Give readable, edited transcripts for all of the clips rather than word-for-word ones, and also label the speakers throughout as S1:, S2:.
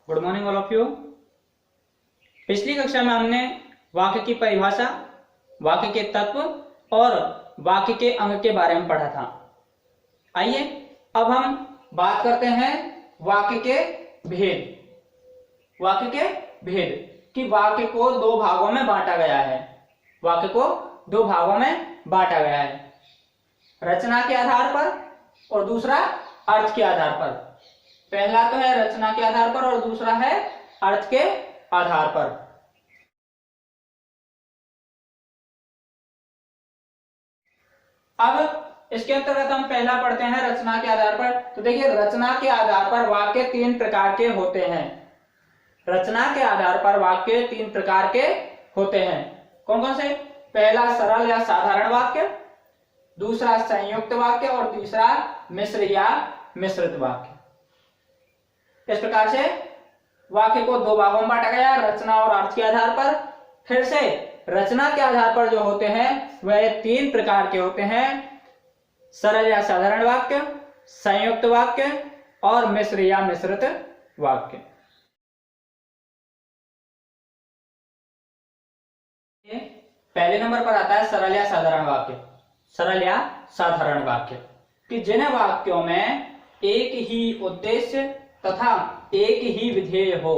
S1: Good morning all of you. पिछली कक्षा में हमने वाक्य की परिभाषा, वाक्य के तत्व और वाक्य के अंग के बारे में पढ़ा था। आइए अब हम बात करते हैं वाक्य के भेद। वाक्य के भेद कि वाक्य को दो भागों में बांटा गया है। वाक्य को दो भागों में बांटा गया है, रचना के आधार पर और दूसरा अर्थ के आधार पर। पहला तो है रचना के आधार पर और दूसरा है अर्थ के आधार पर। अब इसके अंतर्गत हम पहला पढ़ते हैं रचना के आधार पर। तो देखिए, रचना के आधार पर वाक्य तीन प्रकार के होते हैं। रचना के आधार पर वाक्य तीन प्रकार के होते हैं। कौन कौन से? पहला सरल या साधारण वाक्य, दूसरा संयुक्त वाक्य और तीसरा मिश्र या मिश्रित वाक्य। इस प्रकार से वाक्य को दो भागों में बांटा गया, रचना और अर्थ के आधार पर। फिर से रचना के आधार पर जो होते हैं वह तीन प्रकार के होते हैं: सरल या साधारण वाक्य, संयुक्त वाक्य और मिश्र या मिश्रित वाक्य। पहले नंबर पर आता है सरल या साधारण वाक्य। सरल या साधारण वाक्य कि जिन वाक्यों में एक ही उद्देश्य तथा एक ही विधेय हो,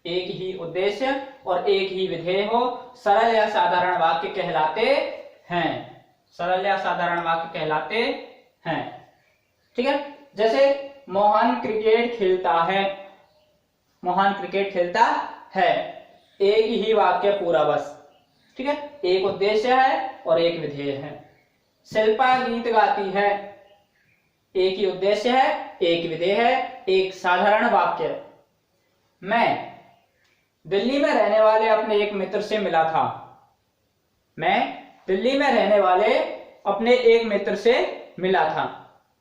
S1: एक ही उद्देश्य और एक ही विधेय हो, सरल या साधारण वाक्य कहलाते हैं। सरल या साधारण वाक्य कहलाते हैं। ठीक है, जैसे मोहन क्रिकेट खेलता है। मोहन क्रिकेट खेलता है, एक ही वाक्य पूरा बस। ठीक है, एक उद्देश्य है और एक विधेय है। शिल्पा गीत गाती है, एक ही उद्देश्य है, एक विधेय है, एक साधारण वाक्य। मैं दिल्ली में रहने वाले अपने एक मित्र से मिला था। मैं दिल्ली में रहने वाले अपने एक मित्र से मिला था,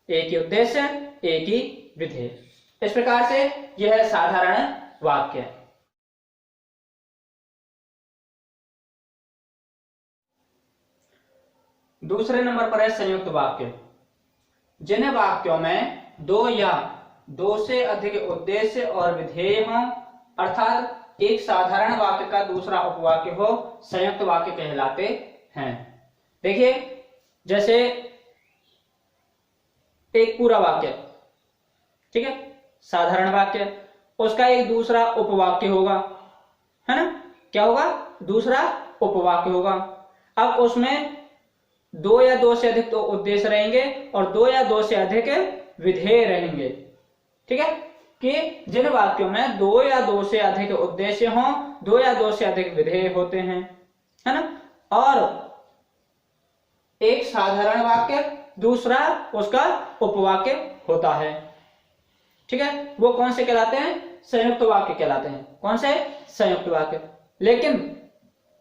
S1: एक ही उद्देश्य, एक ही विधेय। इस प्रकार से यह साधारण वाक्य है। दूसरे नंबर पर है संयुक्त वाक्य। जिन वाक्यों में दो या दो से अधिक उद्देश्य और विधेय हों, अर्थात एक साधारण वाक्य का दूसरा उपवाक्य हो, संयुक्त वाक्य कहलाते हैं। देखिए, जैसे एक पूरा वाक्य, ठीक है, साधारण वाक्य, उसका एक दूसरा उपवाक्य होगा, है ना? क्या होगा? दूसरा उपवाक्य होगा। अब उसमें दो या दो से अधिक तो उद्देश्य रहेंगे और दो या दो से अधिक विधेय रहेंगे। ठीक है, कि जिन वाक्यों में दो या दो से अधिक उद्देश्य हों, दो या दो से अधिक विधेय होते हैं, है ना? और एक साधारण वाक्य, दूसरा उसका उपवाक्य होता है। ठीक है, वो कौन से कहलाते हैं? संयुक्त वाक्य कहलाते हैं। कौन से? संयुक्त वाक्य। लेकिन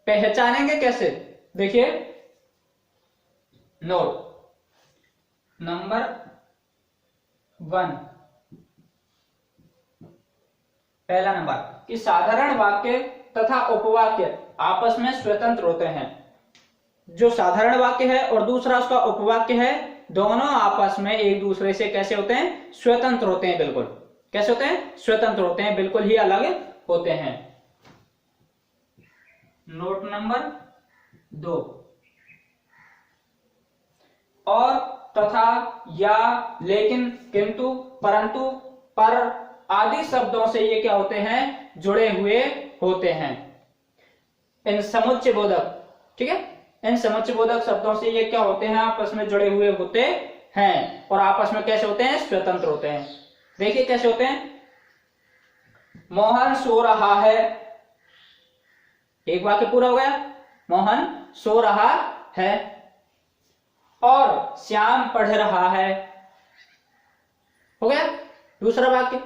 S1: पहचानेंगे कैसे? देखिए, नोट नंबर 1, पहला नंबर कि साधारण वाक्य तथा उपवाक्य आपस में स्वतंत्र होते हैं। जो साधारण वाक्य है और दूसरा उसका उपवाक्य है, दोनों आपस में एक दूसरे से कैसे होते हैं? स्वतंत्र होते हैं। बिल्कुल कैसे होते हैं? स्वतंत्र होते हैं, बिल्कुल ही अलग होते हैं। नोट नंबर 2, और, तथा, या, लेकिन, किंतु, परंतु, पर आदि शब्दों से ये क्या होते हैं? जुड़े हुए होते हैं। इन समुच्चय बोधक, ठीक है, इन समुच्चय बोधक शब्दों से ये क्या होते हैं? आपस में जुड़े हुए होते हैं और आपस में कैसे होते हैं? स्वतंत्र होते हैं। देखिए कैसे होते हैं। मोहन सो रहा है, एक वाक्य पूरा हो गया, मोहन सो रहा है। और श्याम पढ़ रहा है, हो गया दूसरा वाक्य।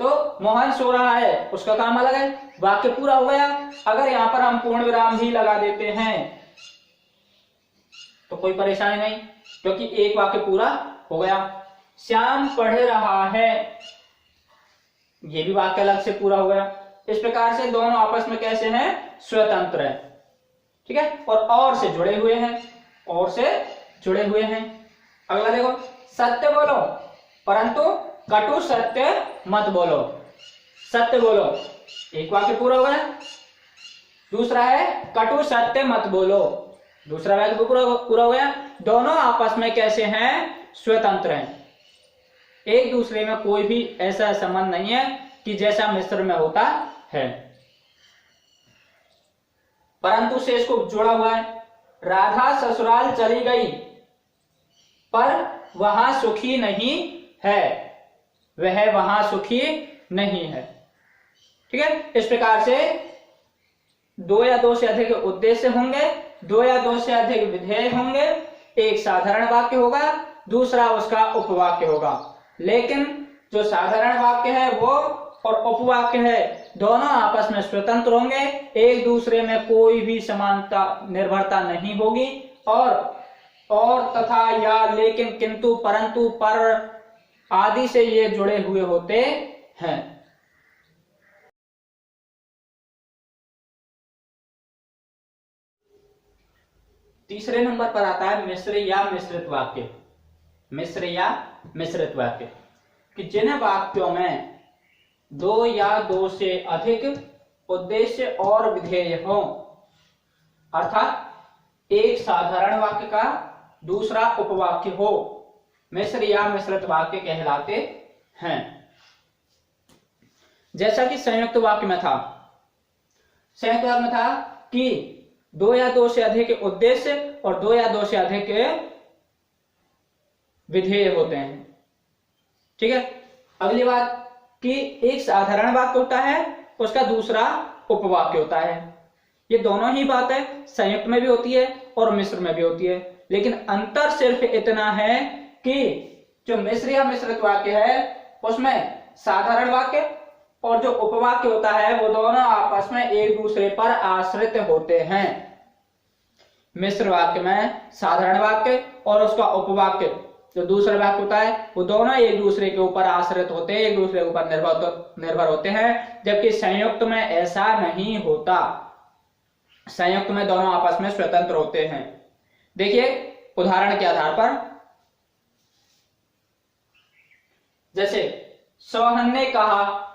S1: तो मोहन सो रहा है, उसका काम अलग है, वाक्य पूरा हो गया। अगर यहां पर हम पूर्ण विराम भी लगा देते हैं तो कोई परेशानी नहीं, क्योंकि एक वाक्य पूरा हो गया। श्याम पढ़ रहा है, ये भी वाक्य अलग से पूरा हो गया। इस प्रकार से दोनों आपस में कैसे हैं? स्वतंत्र है। ठीक है, और से जुड़े हुए हैं, और से जुड़े हुए हैं। अगला देखो, सत्य बोलो परंतु कटु सत्य मत बोलो। सत्य बोलो, एक वाक्य पूरा हो गया। दूसरा है कटु सत्य मत बोलो, दूसरा वाक्य पूरा हो गया। दोनों आपस में कैसे हैं? स्वतंत्र हैं, एक दूसरे में कोई भी ऐसा संबंध नहीं है कि जैसा मिस्र में होता है। परंतु से इसको जुड़ा हुआ है। राधा ससुराल चली गई पर वहां सुखी नहीं है, वह वहां सुखी नहीं है। ठीक है, इस प्रकार से दो या दो से अधिक उद्देश्य होंगे, दो या दो से अधिक विधेय होंगे, एक साधारण वाक्य होगा, दूसरा उसका उपवाक्य होगा। लेकिन जो साधारण वाक्य है वो और उपवाक्य है दोनों आपस में स्वतंत्र होंगे, एक दूसरे में कोई भी समानता निर्भरता नहीं होगी। और तथा या लेकिन किंतु परंतु पर आदि से ये जुड़े हुए होते हैं। तीसरे नंबर पर आता है मिश्र या मिश्रित वाक्य। मिश्र या मिश्रित वाक्य कि जिन वाक्यों में दो या दो से अधिक उद्देश्य और विधेय हो, अर्थात एक साधारण वाक्य का दूसरा उपवाक्य हो, मिश्र या मिश्रित वाक्य कहलाते हैं। जैसा कि संयुक्त वाक्य में था, संयुक्त वाक्य में था कि दो या दो से अधिक उद्देश्य और दो या दो से अधिक विधेय होते हैं। ठीक है, अगली बात कि एक साधारण वाक्य होता है, उसका दूसरा उपवाक्य होता है। ये दोनों ही बातें संयुक्त में भी होती है और मिश्र में भी होती है, लेकिन अंतर सिर्फ इतना है कि जो मिश्र या मिश्रित वाक्य है उसमें साधारण वाक्य और जो उपवाक्य होता है वो दोनों आपस में एक दूसरे पर आश्रित होते हैं। मिश्र वाक्य में साधारण वाक्य और उसका उपवाक्य जो दूसरा वाक्य होता है वो दोनों एक दूसरे के ऊपर आश्रित होते हैं, एक दूसरे के ऊपर निर्भर होते हैं, जबकि संयुक्त में ऐसा नहीं होता। संयुक्त में दोनों आपस में स्वतंत्र होते हैं। देखिए उदाहरण के आधार पर, जैसे सोहन ने कहा,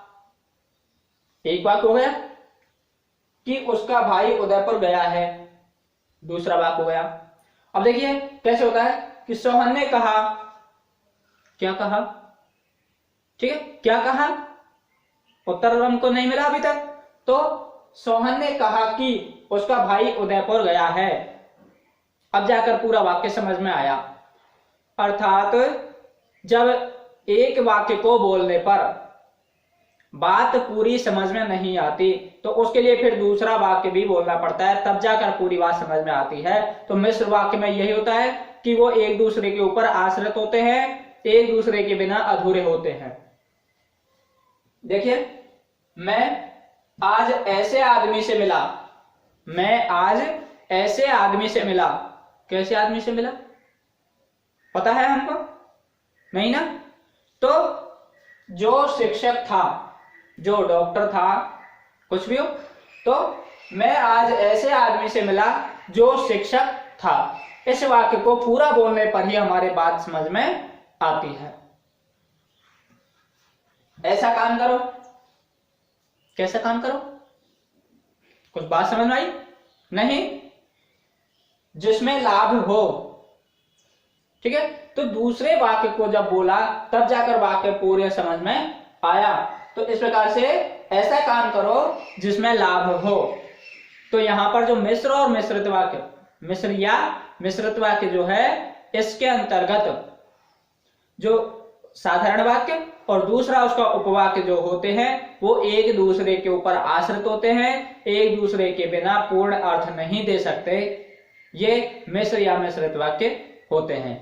S1: एक वाक्य हो गया कि उसका भाई उदयपुर गया है, दूसरा वाक्य हो गया। अब देखिए कैसे होता है कि सोहन ने कहा, क्या कहा? ठीक है, क्या कहा? उत्तर हमको नहीं मिला अभी तक। तो सोहन ने कहा कि उसका भाई उदयपुर गया है। अब जाकर पूरा वाक्य समझ में आया। अर्थात जब एक वाक्य को बोलने पर बात पूरी समझ में नहीं आती तो उसके लिए फिर दूसरा वाक्य भी बोलना पड़ता है, तब जाकर पूरी बात समझ में आती है। तो मिश्र वाक्य में यही होता है कि वो एक दूसरे के ऊपर आश्रित होते हैं, एक दूसरे के बिना अधूरे होते हैं। देखिए, मैं आज ऐसे आदमी से मिला, मैं आज ऐसे आदमी से मिला। कैसे आदमी से मिला? पता है हमको? नहीं ना? तो जो शिक्षक था, जो डॉक्टर था, कुछ भी हो, तो मैं आज ऐसे आदमी से मिला जो शिक्षक था। इस वाक्य को पूरा बोलने पर ही हमारे बात समझ में आती है। ऐसा काम करो। कैसा काम करो? कुछ बात समझ में आई? नहीं? जिसमें लाभ हो। ठीक है, तो दूसरे वाक्य को जब बोला तब जाकर वाक्य पूरे समझ में आया। तो इस प्रकार से ऐसा काम करो जिसमें लाभ हो। तो यहां पर जो मिश्र और मिश्रित वाक्य, मिश्र या मिश्रित वाक्य जो है, इसके अंतर्गत जो साधारण वाक्य और दूसरा उसका उपवाक्य जो होते हैं वो एक दूसरे के ऊपर आश्रित होते हैं, एक दूसरे के बिना पूर्ण अर्थ नहीं दे सकते। ये मिश्र या मिश्रित वाक्य होते हैं।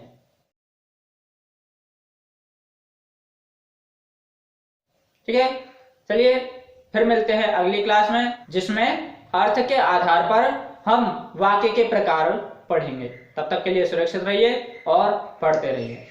S1: ठीक है, चलिए फिर मिलते हैं अगली क्लास में, जिसमें अर्थ के आधार पर हम वाक्य के प्रकार पढ़ेंगे। तब तक के लिए सुरक्षित रहिए और पढ़ते रहिए।